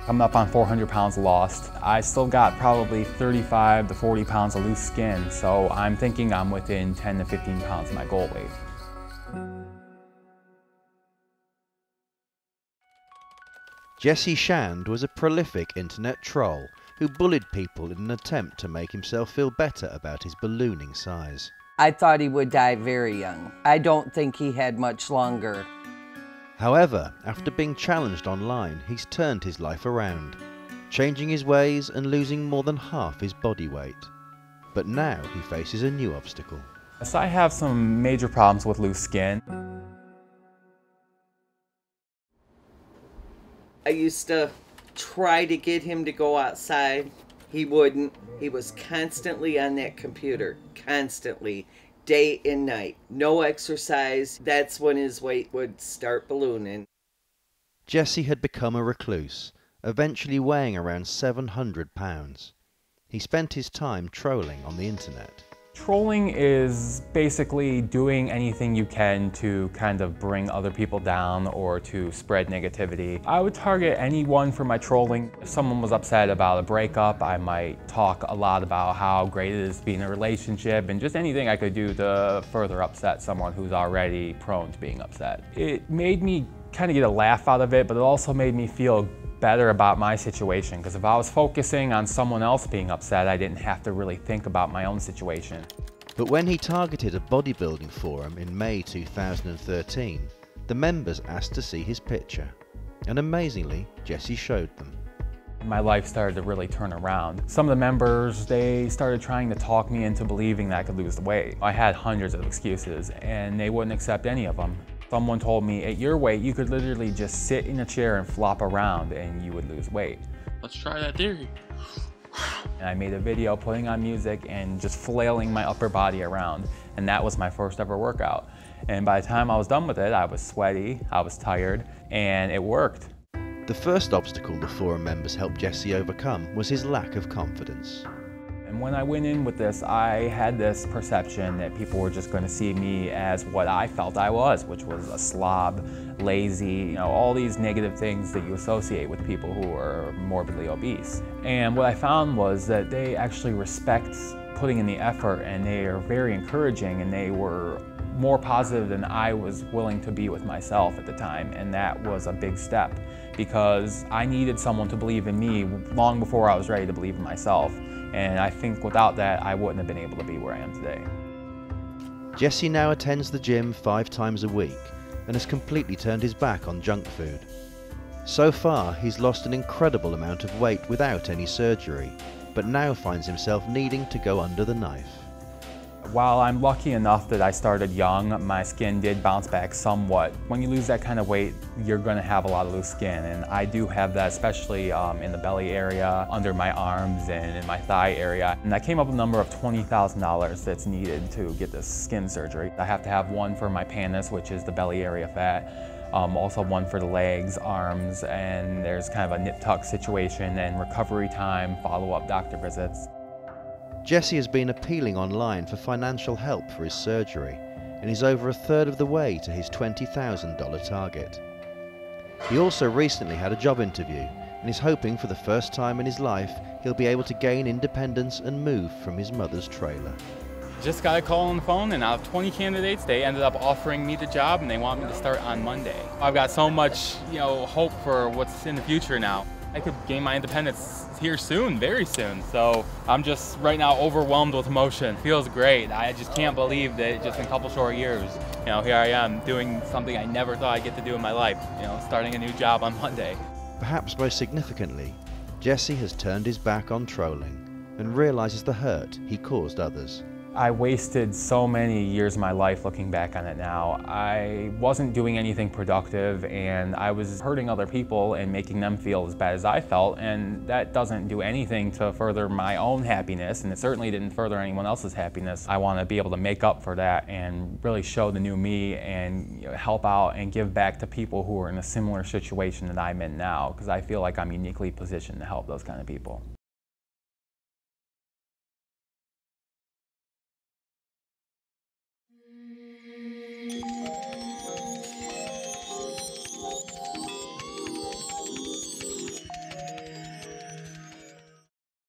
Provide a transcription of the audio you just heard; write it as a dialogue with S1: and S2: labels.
S1: I'm up on 400 pounds lost. I still got probably 35 to 40 pounds of loose skin, so I'm thinking I'm within 10 to 15 pounds of my goal weight.
S2: Jesse Shand was a prolific internet troll who bullied people in an attempt to make himself feel better about his ballooning size.
S3: I thought he would die very young. I don't think he had much longer.
S2: However, after being challenged online, he's turned his life around, changing his ways and losing more than half his body weight. But now he faces a new obstacle.
S1: So I have some major problems with loose skin.
S3: I used to try to get him to go outside. He wouldn't. He was constantly on that computer, constantly, day and night. No exercise. That's when his weight would start ballooning.
S2: Jesse had become a recluse, eventually weighing around 700 pounds. He spent his time trolling on the internet.
S1: Trolling is basically doing anything you can to kind of bring other people down or to spread negativity. I would target anyone for my trolling. If someone was upset about a breakup, I might talk a lot about how great it is to be in a relationship and just anything I could do to further upset someone who's already prone to being upset. It made me kind of get a laugh out of it, but it also made me feel better about my situation, because if I was focusing on someone else being upset, I didn't have to really think about my own situation.
S2: But when he targeted a bodybuilding forum in May 2013, the members asked to see his picture. And amazingly, Jesse showed them.
S1: My life started to really turn around. Some of the members, they started trying to talk me into believing that I could lose the weight. I had hundreds of excuses and they wouldn't accept any of them. Someone told me, at your weight, you could literally just sit in a chair and flop around and you would lose weight.
S4: Let's try that theory.
S1: And I made a video putting on music and just flailing my upper body around. And that was my first ever workout. And by the time I was done with it, I was sweaty, I was tired, and it worked.
S2: The first obstacle the forum members helped Jesse overcome was his lack of confidence.
S1: And when I went in with this, I had this perception that people were just going to see me as what I felt I was, which was a slob, lazy, all these negative things that you associate with people who are morbidly obese. And what I found was that they actually respect putting in the effort, and they are very encouraging, and they were more positive than I was willing to be with myself at the time. And that was a big step, because I needed someone to believe in me long before I was ready to believe in myself. And I think without that, I wouldn't have been able to be where I am today.
S2: Jesse now attends the gym 5 times a week and has completely turned his back on junk food. So far, he's lost an incredible amount of weight without any surgery, but now finds himself needing to go under the knife.
S1: While I'm lucky enough that I started young, my skin did bounce back somewhat. When you lose that kind of weight, you're going to have a lot of loose skin, and I do have that, especially in the belly area, under my arms, and in my thigh area. And I came up with a number of $20,000 that's needed to get this skin surgery. I have to have one for my pannus, which is the belly area fat, also one for the legs, arms, and there's kind of a nip tuck situation, and recovery time, follow-up doctor visits.
S2: Jesse has been appealing online for financial help for his surgery and is over a third of the way to his $20,000 target. He also recently had a job interview and is hoping for the first time in his life he'll be able to gain independence and move from his mother's trailer.
S4: Just got a call on the phone, and out of 20 candidates, they ended up offering me the job, and they want me to start on Monday. I've got so much, hope for what's in the future now. I could gain my independence here soon, very soon. So I'm just right now overwhelmed with emotion. Feels great. I just can't believe that just in a couple short years, here I am doing something I never thought I'd get to do in my life, starting a new job on Monday.
S2: Perhaps most significantly, Jesse has turned his back on trolling and realizes the hurt he caused others.
S1: I wasted so many years of my life looking back on it now. I wasn't doing anything productive, and I was hurting other people and making them feel as bad as I felt, and that doesn't do anything to further my own happiness, and it certainly didn't further anyone else's happiness. I want to be able to make up for that and really show the new me and help out and give back to people who are in a similar situation that I'm in now, because I feel like I'm uniquely positioned to help those kind of people.